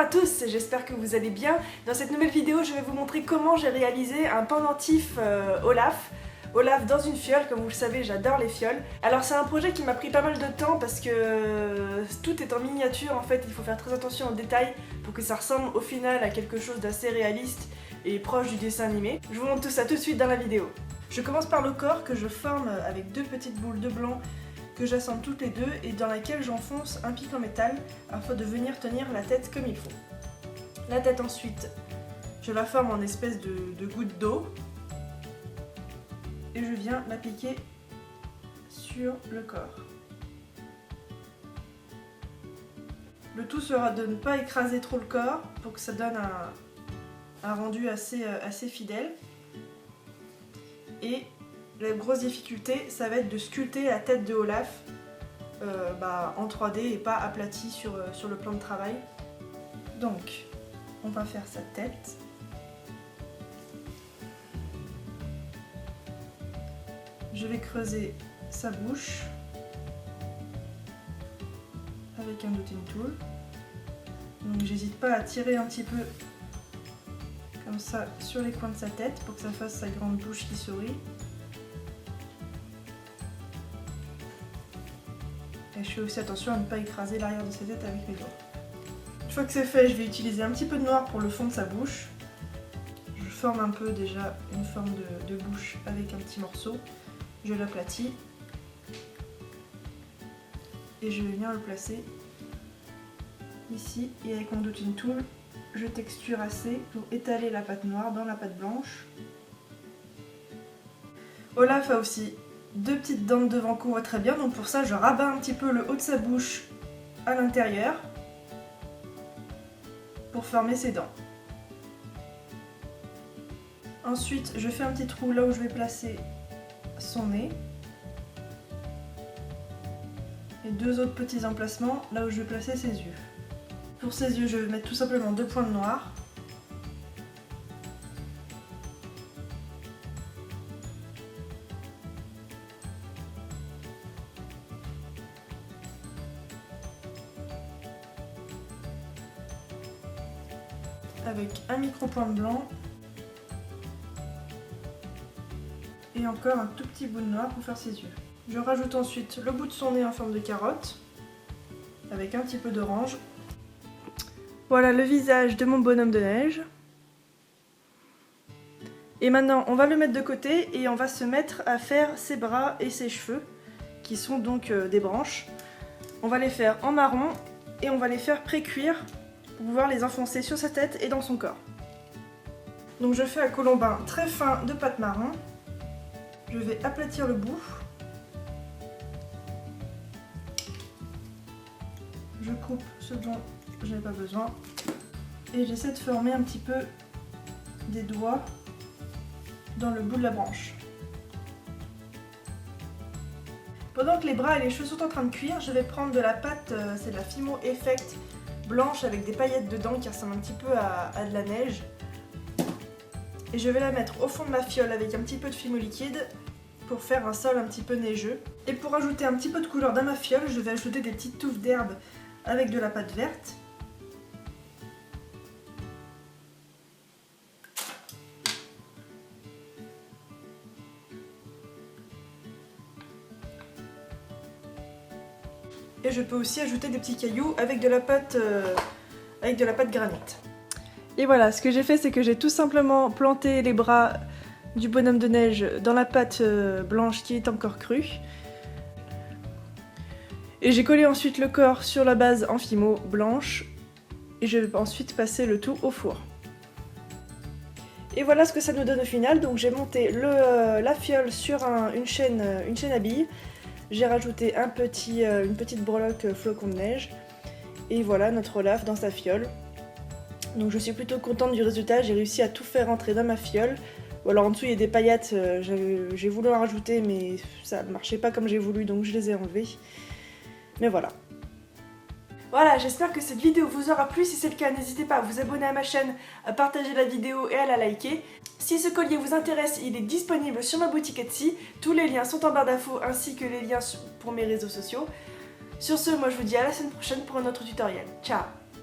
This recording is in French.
à tous, j'espère que vous allez bien. Dans cette nouvelle vidéo, je vais vous montrer comment j'ai réalisé un pendentif Olaf. Olaf dans une fiole, comme vous le savez, j'adore les fioles. Alors c'est un projet qui m'a pris pas mal de temps parce que tout est en miniature en fait, il faut faire très attention aux détails pour que ça ressemble au final à quelque chose d'assez réaliste et proche du dessin animé. Je vous montre tout ça tout de suite dans la vidéo. Je commence par le corps que je forme avec deux petites boules de blanc que j'assemble toutes les deux et dans laquelle j'enfonce un pic en métal afin de venir tenir la tête comme il faut. La tête ensuite, je la forme en espèce de goutte d'eau et je viens l'appliquer sur le corps. Le tout sera de ne pas écraser trop le corps pour que ça donne un rendu assez fidèle. Et la grosse difficulté, ça va être de sculpter la tête de Olaf en 3D et pas aplatie sur le plan de travail. Donc, on va faire sa tête. Je vais creuser sa bouche avec un dotting tool. Donc j'hésite pas à tirer un petit peu comme ça sur les coins de sa tête pour que ça fasse sa grande bouche qui sourit. Et je fais aussi attention à ne pas écraser l'arrière de sa tête avec mes doigts. Une fois que c'est fait, je vais utiliser un petit peu de noir pour le fond de sa bouche. Je forme un peu déjà une forme de bouche avec un petit morceau. Je l'aplatis et je viens le placer ici et avec mon dotting tool, je texture assez pour étaler la pâte noire dans la pâte blanche. Olaf a aussi deux petites dents de devant qu'on voit très bien, donc pour ça je rabats un petit peu le haut de sa bouche à l'intérieur pour former ses dents. Ensuite je fais un petit trou là où je vais placer son nez et deux autres petits emplacements là où je vais placer ses yeux. Pour ses yeux je vais mettre tout simplement deux points de noir. Avec un micro point de blanc et encore un tout petit bout de noir pour faire ses yeux. Je rajoute ensuite le bout de son nez en forme de carotte avec un petit peu d'orange. Voilà le visage de mon bonhomme de neige. Et maintenant on va le mettre de côté et on va se mettre à faire ses bras et ses cheveux qui sont donc des branches. On va les faire en marron et on va les faire pré-cuire pour pouvoir les enfoncer sur sa tête et dans son corps. Donc je fais un colombin très fin de pâte marron. Je vais aplatir le bout. Je coupe ce dont je n'ai pas besoin. Et j'essaie de former un petit peu des doigts dans le bout de la branche. Pendant que les bras et les cheveux sont en train de cuire, je vais prendre de la pâte, c'est de la Fimo Effect blanche avec des paillettes dedans qui ressemble un petit peu à de la neige. Et je vais la mettre au fond de ma fiole avec un petit peu de Fimo liquide pour faire un sol un petit peu neigeux. Et pour ajouter un petit peu de couleur dans ma fiole, je vais ajouter des petites touffes d'herbe avec de la pâte verte. Et je peux aussi ajouter des petits cailloux avec de la pâte granit. Et voilà, ce que j'ai fait, c'est que j'ai tout simplement planté les bras du bonhomme de neige dans la pâte blanche qui est encore crue. Et j'ai collé ensuite le corps sur la base en Fimo blanche. Et je vais ensuite passer le tout au four. Et voilà ce que ça nous donne au final. Donc j'ai monté la fiole sur une chaîne à billes. J'ai rajouté une petite breloque flocon de neige. Et voilà notre Olaf dans sa fiole. Donc je suis plutôt contente du résultat, j'ai réussi à tout faire rentrer dans ma fiole. Ou alors en dessous il y a des paillettes, j'ai voulu en rajouter mais ça ne marchait pas comme j'ai voulu donc je les ai enlevées. Mais voilà. Voilà, j'espère que cette vidéo vous aura plu. Si c'est le cas, n'hésitez pas à vous abonner à ma chaîne, à partager la vidéo et à la liker. Si ce collier vous intéresse, il est disponible sur ma boutique Etsy. Tous les liens sont en barre d'infos ainsi que les liens pour mes réseaux sociaux. Sur ce, moi je vous dis à la semaine prochaine pour un autre tutoriel. Ciao!